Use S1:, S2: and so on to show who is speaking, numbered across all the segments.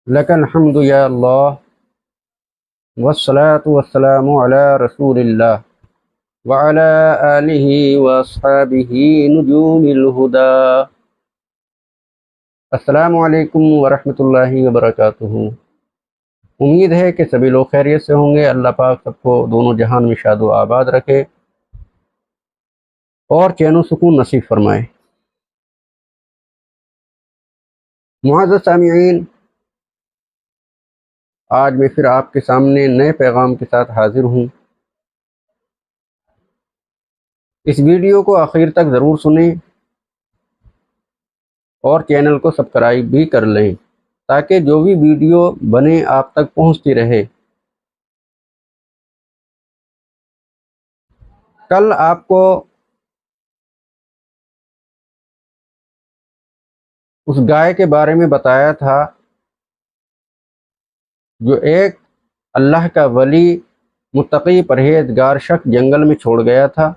S1: لك الحمد يا الله والصلاة والسلام على رسول الله وعلى آله وأصحابه نجوم الهدى. السلام علیکم ورحمۃ اللہ وبرکاتہ. امید ہے کہ سبھی لوگ خیریت سے ہوں گے. اللہ پاک سب کو دونوں جہان میں شاد و آباد رکھے اور چین و سکون نصیب فرمائے. معزز سامعین، آج میں پھر آپ کے سامنے نئے پیغام کے ساتھ حاضر ہوں. اس ویڈیو کو آخر تک ضرور سنیں اور چینل کو سبسکرائب بھی کر لیں تاکہ جو بھی ویڈیو بنے آپ تک پہنچتی رہے. کل آپ کو اس گائے کے بارے میں بتایا تھا جو ایک اللہ کا ولی متقی پرہیزگار شخص جنگل میں چھوڑ گیا تھا،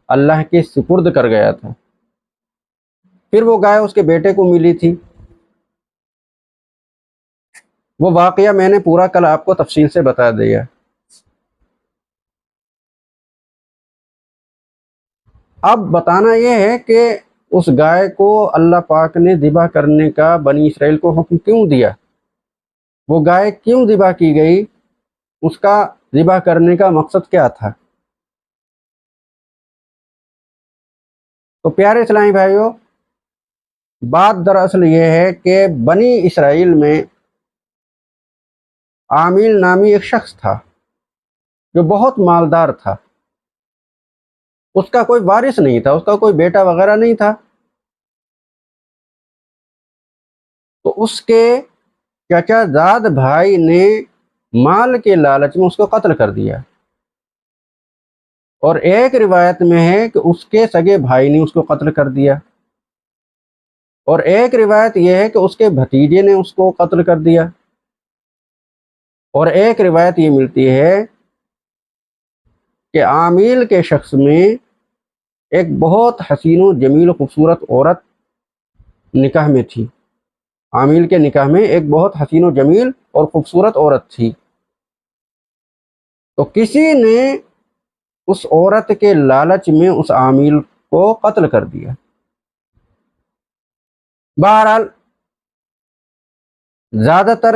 S1: اللہ کے سپرد کر گیا تھا. پھر وہ گائے اس کے بیٹے کو ملی تھی. وہ واقعہ میں نے پورا کل آپ کو تفصیل سے بتا دیا. اب بتانا یہ ہے کہ اس گائے کو اللہ پاک نے ذبح کرنے کا بنی اسرائیل کو حکم کیوں دیا، وہ گائے کیوں ذبح کی گئی، اس کا ذبح کرنے کا مقصد کیا تھا. تو پیارے اسلامی بھائیوں، بات دراصل یہ ہے کہ بنی اسرائیل میں عامل نامی ایک شخص تھا جو بہت مالدار تھا. اس کا کوئی وارث نہیں تھا، اس کا کوئی بیٹا وغیرہ نہیں تھا. تو اس کے چچا زاد بھائی نے مال کے لالچ میں اس کو قتل کر دیا. اور ایک روایت میں ہے کہ اس کے سگے بھائی نے اس کو قتل کر دیا، اور ایک روایت یہ ہے کہ اس کے بھتیجے نے اس کو قتل کر دیا، اور ایک روایت یہ ملتی ہے کہ عامل کے شخص میں ایک بہت حسین و جمیل و خوبصورت عورت نکاح میں تھی. عامل کے نکاح میں ایک بہت حسین و جمیل اور خوبصورت عورت تھی. تو کسی نے اس عورت کے لالچ میں اس عامل کو قتل کر دیا. بہرحال زیادہ تر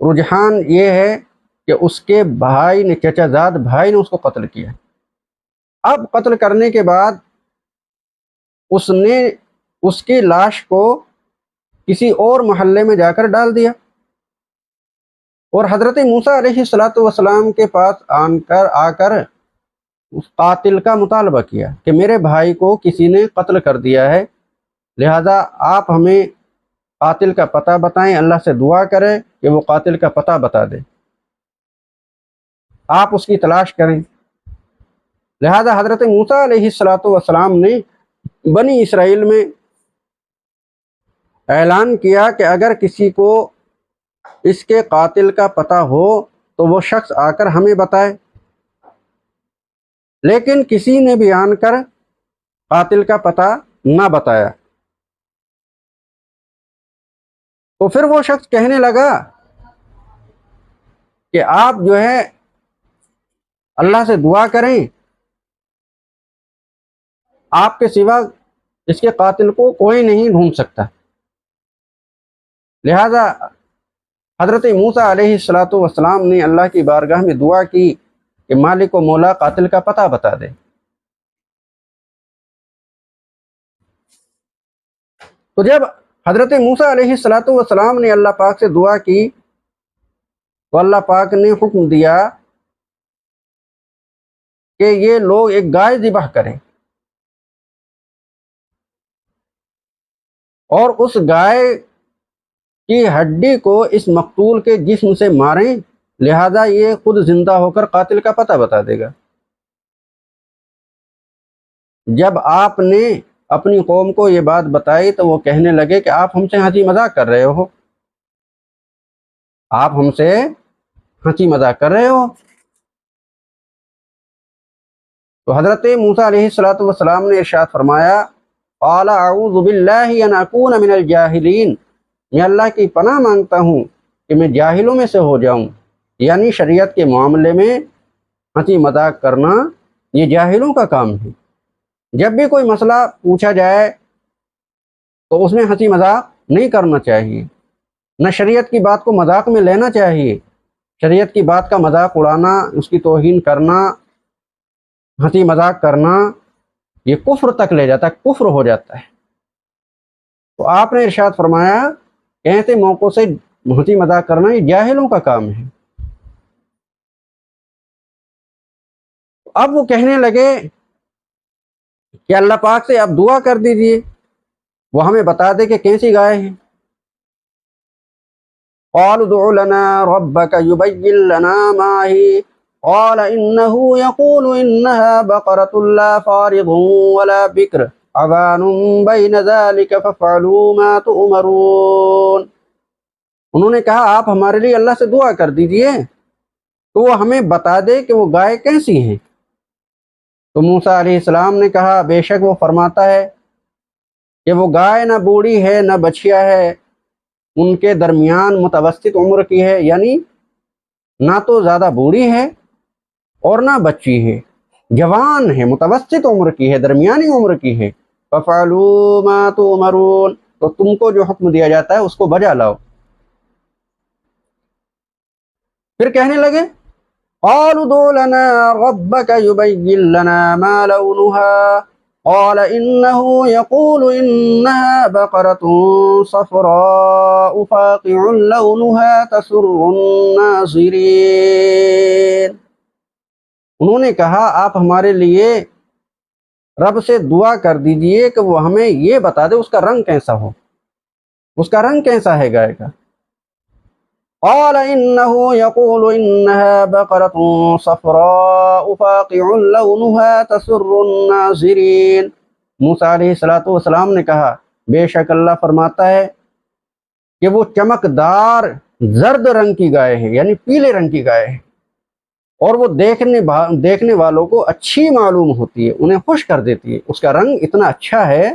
S1: رجحان یہ ہے کہ اس کے بھائی نے، چچا زاد بھائی نے اس کو قتل کیا. اب قتل کرنے کے بعد اس نے اس کی لاش کو کسی اور محلے میں جا کر ڈال دیا، اور حضرت موسیٰ علیہ السلام کے پاس آ کر اس قاتل کا مطالبہ کیا کہ میرے بھائی کو کسی نے قتل کر دیا ہے، لہذا آپ ہمیں قاتل کا پتہ بتائیں، اللہ سے دعا کریں کہ وہ قاتل کا پتہ بتا دے، آپ اس کی تلاش کریں. لہذا حضرت موسیٰ علیہ السلام نے بنی اسرائیل میں اعلان کیا کہ اگر کسی کو اس کے قاتل کا پتہ ہو تو وہ شخص آ کر ہمیں بتائے. لیکن کسی نے بھی آن کر قاتل کا پتہ نہ بتایا. تو پھر وہ شخص کہنے لگا کہ آپ جو ہے اللہ سے دعا کریں، آپ کے سوا اس کے قاتل کو کوئی نہیں ڈھونڈ سکتا. لہذا حضرت موسیٰ علیہ السلام نے اللہ کی بارگاہ میں دعا کی کہ مالک و مولا قاتل کا پتہ بتا دے. تو جب حضرت موسیٰ علیہ السلام نے اللہ پاک سے دعا کی تو اللہ پاک نے حکم دیا کہ یہ لوگ ایک گائے ذبح کریں اور اس گائے کی ہڈی کو اس مقتول کے جسم سے ماریں، لہذا یہ خود زندہ ہو کر قاتل کا پتہ بتا دے گا. جب آپ نے اپنی قوم کو یہ بات بتائی تو وہ کہنے لگے کہ آپ ہم سے ہنسی مذاق کر رہے ہو، آپ ہم سے ہنسی مذاق کر رہے ہو. تو حضرت موسیٰ علیہ السلام نے ارشاد فرمایا قال اعوذ باللہ ان اکون من الجاہلین، میں اللہ کی پناہ مانگتا ہوں کہ میں جاہلوں میں سے ہو جاؤں، یعنی شریعت کے معاملے میں ہنسی مذاق کرنا یہ جاہلوں کا کام ہے۔ جب بھی کوئی مسئلہ پوچھا جائے تو اس میں ہنسی مذاق نہیں کرنا چاہیے، نہ شریعت کی بات کو مذاق میں لینا چاہیے۔ شریعت کی بات کا مذاق اڑانا، اس کی توہین کرنا، ہنسی مذاق کرنا، یہ کفر تک لے جاتا ہے، کفر ہو جاتا ہے۔ تو آپ نے ارشاد فرمایا کہ ایسے موقعوں سے ہنسی مذاق کرنا یہ جاہلوں کا کام ہے۔ اب وہ کہنے لگے کہ اللہ پاک سے آپ دعا کر دیجئے، وہ ہمیں بتا دے کہ کیسی گائے ہیں۔ قالوا ادع لنا ربك يبين لنا ما هي قال إنه يقول إنها بقرة لا فارض ولا بكر عوان بين ذلك فافعلوا ما تؤمرون۔ انہوں نے کہا آپ ہمارے لیے اللہ سے دعا کر دیجئے تو وہ ہمیں بتا دے کہ وہ گائے کیسی ہیں۔ تو موسیٰ علیہ السلام نے کہا بے شک وہ فرماتا ہے کہ وہ گائے نہ بوڑھی ہے نہ بچھیا ہے، ان کے درمیان متوسط عمر کی ہے، یعنی نہ تو زیادہ بوڑھی ہے اور نہ بچی ہے، جوان ہے، متوسط عمر کی ہے، درمیانی عمر کی ہے۔ فَفَعَلُوا مَا تُؤْمَرُونَ، تو تم کو جو حکم دیا جاتا ہے اس کو بجا لاؤ۔ پھر کہنے لگے قالوا ادع لنا ربك يبين لنا ما لونها قال إنه يقول إنها بقرة صفراء فاقع لونها تسر الناظرين۔ انہوں نے کہا آپ ہمارے لیے رب سے دعا کر دیجئے کہ وہ ہمیں یہ بتا دے اس کا رنگ کیسا ہو، اس کا رنگ کیسا ہے گائے کا۔ قال إنه يقول إنها بقرة صفراء فاقع لونها تسر الناظرين۔ موسیٰ علیہ السلام نے کہا بے شک اللہ فرماتا ہے کہ وہ چمکدار زرد رنگ کی گائے ہے، یعنی پیلے رنگ کی گائے ہے، اور وہ دیکھنے والوں کو اچھی معلوم ہوتی ہے، انہیں خوش کر دیتی ہے، اس کا رنگ اتنا اچھا ہے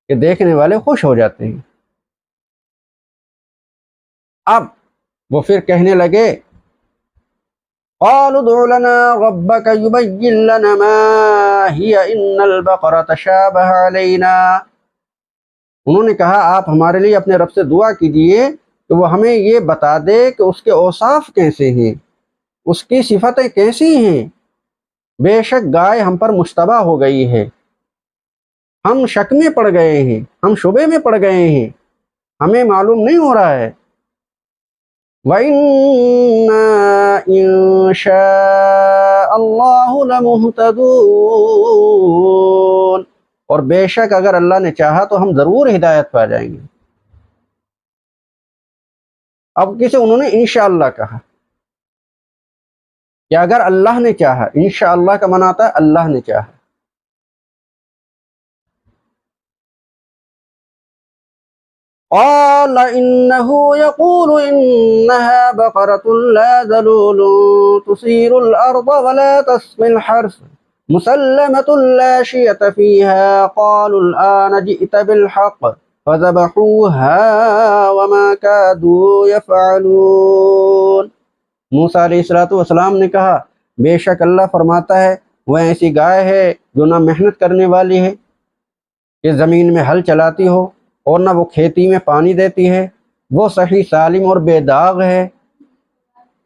S1: کہ دیکھنے والے خوش ہو جاتے ہیں۔ اب وہ پھر کہنے لگے قالوا ادع لنا ربك يبين لنا ما هي ان البقرة تشابه علينا۔ انہوں نے کہا آپ ہمارے لیے اپنے رب سے دعا کیجئے کہ وہ ہمیں یہ بتا دے کہ اس کے اوصاف کیسے ہیں، اس کی صفتیں کیسی ہیں۔ بے شک گائے ہم پر مشتبہ ہو گئی ہے، ہم شک میں پڑ گئے ہیں، ہم شبے میں پڑ گئے ہیں، ہمیں معلوم نہیں ہو رہا ہے۔ وَإِنَّا إِن شَاءَ اللَّهُ لَمُهْتَدُونَ، اور بے شک اگر اللہ نے چاہا تو ہم ضرور ہدایت پا جائیں گے۔ اب کسے انہوں نے انشاءاللہ کہا کہ اگر اللہ نے چاہا، انشاءاللہ کا معنی آتا ہے اللہ نے چاہا۔ قال إنه يقول إنها بقرة لا ذلول تثير الأرض ولا تسقي الحرث مسلمة لا شية فيها قالوا الآن جئت بالحق فذبحوها وما كادوا يفعلون۔ موسیٰ علیہ السلام نے کہا بے شک اللہ فرماتا ہے وہ ایسی گائے ہے جو نہ محنت کرنے والی ہے کہ زمین میں ہل چلاتی ہو، اور نہ وہ کھیتی میں پانی دیتی ہے، وہ صحیح سالم اور بے داغ ہے،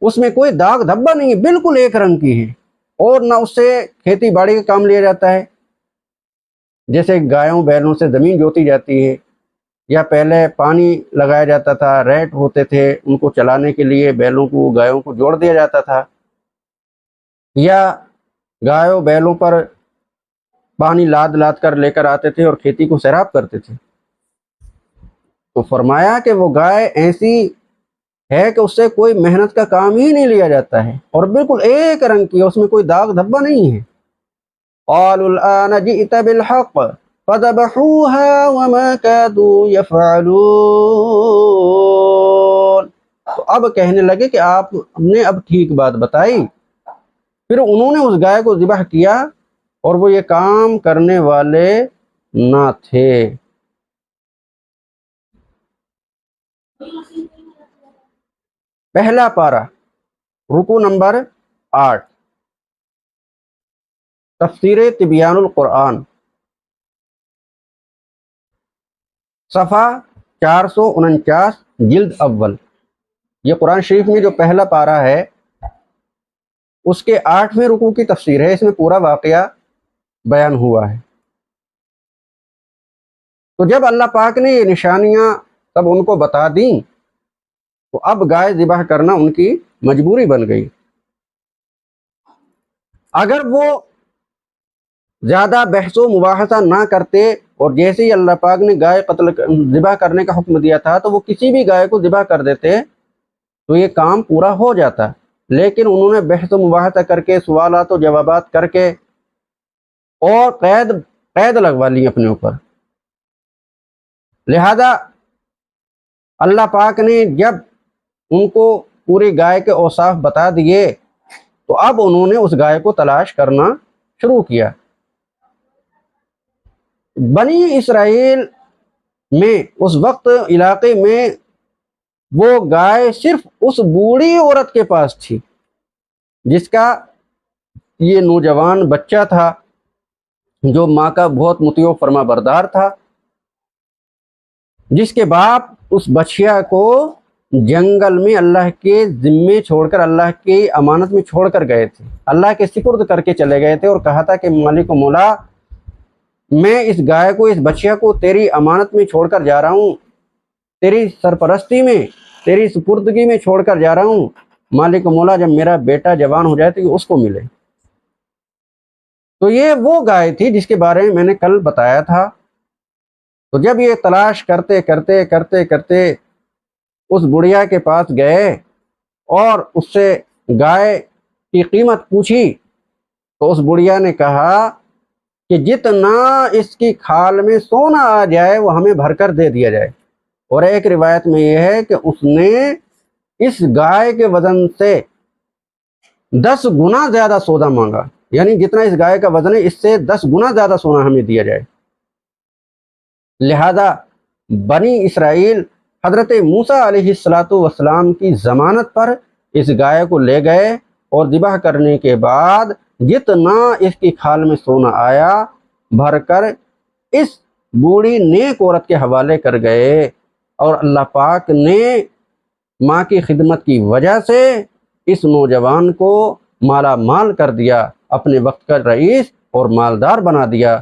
S1: اس میں کوئی داغ دھبا نہیں ہے، بالکل ایک رنگ کی ہے، اور نہ اس سے کھیتی باڑی کا کام لیا جاتا ہے، جیسے گایوں بیلوں سے زمین جوتی جاتی ہے، یا پہلے پانی لگایا جاتا تھا، ریٹ ہوتے تھے ان کو چلانے کے لیے، بیلوں کو گایوں کو جوڑ دیا جاتا تھا، یا گایوں بیلوں پر پانی لاد لاد کر لے کر آتے تھے اور کھیتی کو سیراب کرتے تھے۔ تو فرمایا کہ وہ گائے ایسی ہے کہ اس سے کوئی محنت کا کام ہی نہیں لیا جاتا ہے، اور بالکل ایک رنگ کی ہے، اس میں کوئی داغ دھبا نہیں ہے۔ قالوا الآن جئت بالحق فذبحوها وما كادوا يفعلون۔ تو اب کہنے لگے کہ آپ نے اب ٹھیک بات بتائی، پھر انہوں نے اس گائے کو ذبح کیا اور وہ یہ کام کرنے والے نہ تھے۔ پہلا پارہ، رکو نمبر 8، تفسیر تبیان القرآن، صفحہ 449، جلد اول۔ یہ قرآن شریف میں جو پہلا پارہ ہے اس کے 8ویں رکوع کی تفسیر ہے، اس میں پورا واقعہ بیان ہوا ہے۔ تو جب اللہ پاک نے یہ نشانیاں سب ان کو بتا دیں تو اب گائے ذبح کرنا ان کی مجبوری بن گئی۔ اگر وہ زیادہ بحث و مباحثہ نہ کرتے اور جیسے ہی اللہ پاک نے گائے ذبح کرنے کا حکم دیا تھا تو وہ کسی بھی گائے کو ذبح کر دیتے تو یہ کام پورا ہو جاتا، لیکن انہوں نے بحث و مباحثہ کر کے، سوالات و جوابات کر کے اور قید لگوا لی اپنے اوپر۔ لہذا اللہ پاک نے جب ان کو پوری گائے کے اوصاف بتا دیے تو اب انہوں نے اس گائے کو تلاش کرنا شروع کیا۔ بنی اسرائیل میں اس وقت علاقے میں وہ گائے صرف اس بوڑھی عورت کے پاس تھی جس کا یہ نوجوان بچہ تھا، جو ماں کا بہت مطیع و فرما بردار تھا، جس کے باپ اس بچیا کو جنگل میں اللہ کے ذمے چھوڑ کر، اللہ کی امانت میں چھوڑ کر گئے تھے، اللہ کے سپرد کر کے چلے گئے تھے اور کہا تھا کہ مالک و مولا، میں اس گائے کو، اس بچیا کو تیری امانت میں چھوڑ کر جا رہا ہوں، تیری سرپرستی میں، تیری سپردگی میں چھوڑ کر جا رہا ہوں، مالک و مولا جب میرا بیٹا جوان ہو جائے تو یہ اس کو ملے۔ تو یہ وہ گائے تھی جس کے بارے میں نے کل بتایا تھا۔ تو جب یہ تلاش کرتے کرتے کرتے کرتے اس بڑھیا کے پاس گئے اور اس سے گائے کی قیمت پوچھی تو اس بڑھیا نے کہا کہ جتنا اس کی کھال میں سونا آ جائے وہ ہمیں بھر کر دے دیا جائے۔ اور ایک روایت میں یہ ہے کہ اس نے اس گائے کے وزن سے 10 گنا زیادہ سودا مانگا، یعنی جتنا اس گائے کا وزن ہے اس سے 10 گنا زیادہ سونا ہمیں دیا جائے۔ لہذا بنی اسرائیل حضرت موسیٰ علیہ السلام کی ضمانت پر اس گائے کو لے گئے اور ذبح کرنے کے بعد جتنا اس کی کھال میں سونا آیا بھر کر اس بوڑھی نیک عورت کے حوالے کر گئے، اور اللہ پاک نے ماں کی خدمت کی وجہ سے اس نوجوان کو مالا مال کر دیا، اپنے وقت کا رئیس اور مالدار بنا دیا۔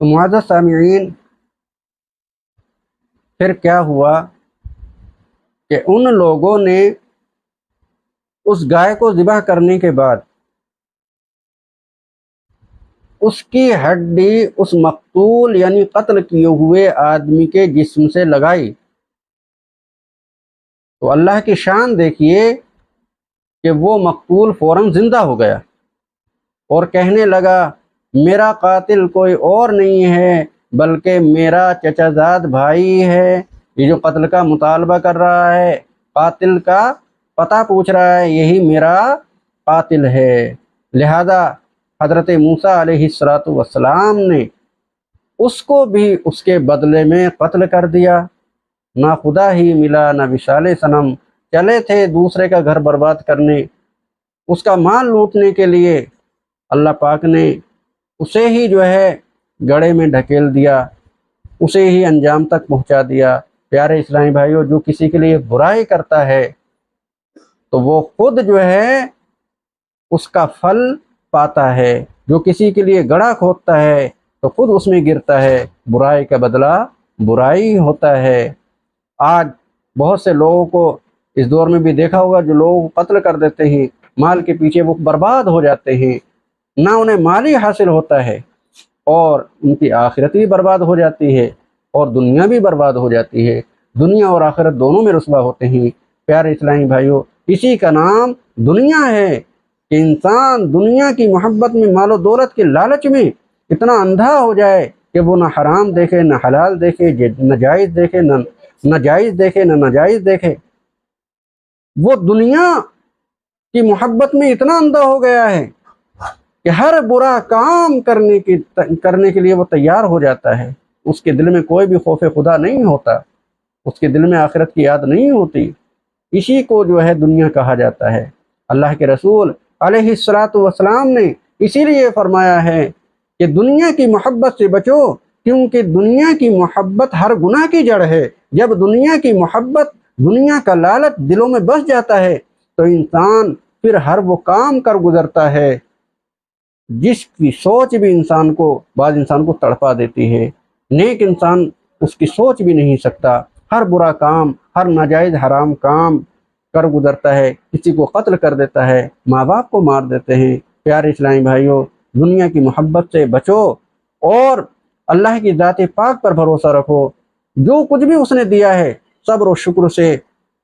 S1: تو معزز سامعین، پھر کیا ہوا کہ ان لوگوں نے اس گائے کو ذبح کرنے کے بعد اس کی ہڈی اس مقتول یعنی قتل کیے ہوئے آدمی کے جسم سے لگائی۔ تو اللہ کی شان دیکھیے کہ وہ مقتول فوراً زندہ ہو گیا اور کہنے لگا میرا قاتل کوئی اور نہیں ہے بلکہ میرا چچا زاد بھائی ہے، یہ جو قتل کا مطالبہ کر رہا ہے، قاتل کا پتہ پوچھ رہا ہے، یہی میرا قاتل ہے۔ لہذا حضرت موسیٰ علیہ السلام نے اس کو بھی اس کے بدلے میں قتل کر دیا۔ نہ خدا ہی ملا نہ وشال صنم، چلے تھے دوسرے کا گھر برباد کرنے، اس کا مال لوٹنے کے لیے، اللہ پاک نے اسے ہی جو ہے گڑھے میں ڈھکیل دیا، اسے ہی انجام تک پہنچا دیا۔ پیارے اسلامی بھائیوں، جو کسی کے لیے برائی کرتا ہے تو وہ خود جو ہے اس کا پھل پاتا ہے، جو کسی کے لیے گڑھا کھودتا ہے تو خود اس میں گرتا ہے، برائی کا بدلہ برائی ہوتا ہے۔ آج بہت سے لوگوں کو اس دور میں بھی دیکھا ہوگا جو لوگ قتل کر دیتے ہیں، مال کے پیچھے وہ برباد ہو جاتے ہیں، نہ انہیں مال ہی حاصل ہوتا ہے اور ان کی آخرت بھی برباد ہو جاتی ہے اور دنیا بھی برباد ہو جاتی ہے، دنیا اور آخرت دونوں میں رسوا ہوتے ہیں۔ پیارے اسلامی بھائیوں، اسی کا نام دنیا ہے کہ انسان دنیا کی محبت میں، مال و دولت کے لالچ میں اتنا اندھا ہو جائے کہ وہ نہ حرام دیکھے نہ حلال دیکھے، نہ جائز دیکھے نہ جائز دیکھے نہ ناجائز دیکھے۔ وہ دنیا کی محبت میں اتنا اندھا ہو گیا ہے کہ ہر برا کام کرنے کے لیے وہ تیار ہو جاتا ہے، اس کے دل میں کوئی بھی خوف خدا نہیں ہوتا۔ اس کے دل میں آخرت کی یاد نہیں ہوتی، اسی کو جو ہے دنیا کہا جاتا ہے۔ اللہ کے رسول علیہ الصلاۃ والسلام نے اسی لیے فرمایا ہے کہ دنیا کی محبت سے بچو، کیونکہ دنیا کی محبت ہر گناہ کی جڑ ہے۔ جب دنیا کی محبت، دنیا کا لالچ دلوں میں بس جاتا ہے تو انسان پھر ہر وہ کام کر گزرتا ہے جس کی سوچ بھی بعض انسان کو تڑپا دیتی ہے۔ نیک انسان اس کی سوچ بھی نہیں سکتا، ہر برا کام، ہر ناجائز حرام کام کر گزرتا ہے، کسی کو قتل کر دیتا ہے، ماں باپ کو مار دیتے ہیں۔ پیارے اسلامی بھائیوں، دنیا کی محبت سے بچو اور اللہ کی ذات پاک پر بھروسہ رکھو۔ جو کچھ بھی اس نے دیا ہے صبر و شکر سے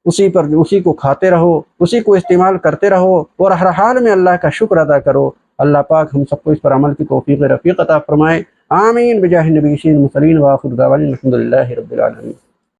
S1: اسی کو کھاتے رہو، اسی کو استعمال کرتے رہو اور ہر حال میں اللہ کا شکر ادا کرو۔ اللہ پاک ہم سب کو اس پر عمل کی توفیق رفیق عطا فرمائے۔ آمین بجاہ نبی صلی اللہ علیہ وسلم، وآخر دعوانا الحمد للہ رب العالمین۔